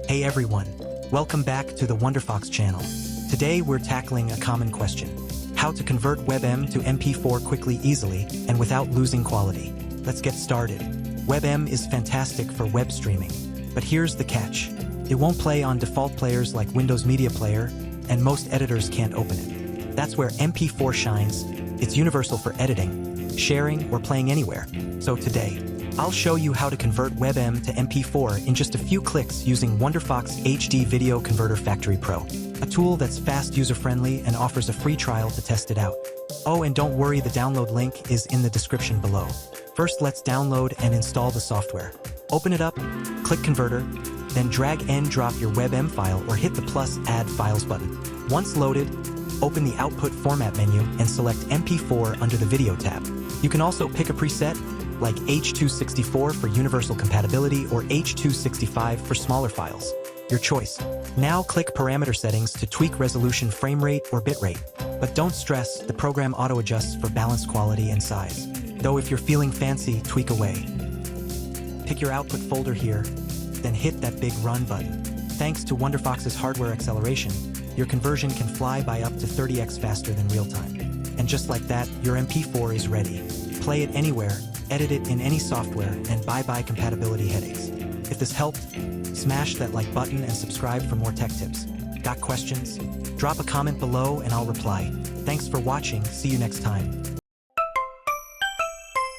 Hey everyone, welcome back to the WonderFox channel. Today we're tackling a common question: how to convert WebM to MP4 quickly, easily, and without losing quality. Let's get started. WebM is fantastic for web streaming, but here's the catch. It won't play on default players like Windows Media Player, and most editors can't open it. That's where MP4 shines. It's universal for editing, sharing, or playing anywhere. So today, I'll show you how to convert WebM to MP4 in just a few clicks using WonderFox HD Video Converter Factory Pro, a tool that's fast, user-friendly, and offers a free trial to test it out. Oh, and don't worry, the download link is in the description below. First, let's download and install the software. Open it up, click Converter, then drag and drop your WebM file or hit the plus Add Files button. Once loaded, open the Output Format menu and select MP4 under the Video tab. You can also pick a preset, like H.264 for universal compatibility or H.265 for smaller files. Your choice. Now click Parameter Settings to tweak resolution, frame rate, or bitrate. But don't stress, the program auto-adjusts for balanced quality and size. Though if you're feeling fancy, tweak away. Pick your output folder here, then hit that big Run button. Thanks to WonderFox's hardware acceleration, your conversion can fly by up to 30x faster than real-time. And just like that, your MP4 is ready. Play it anywhere, edit it in any software, and bye-bye compatibility headaches. If this helped, smash that like button and subscribe for more tech tips. Got questions? Drop a comment below and I'll reply. Thanks for watching. See you next time.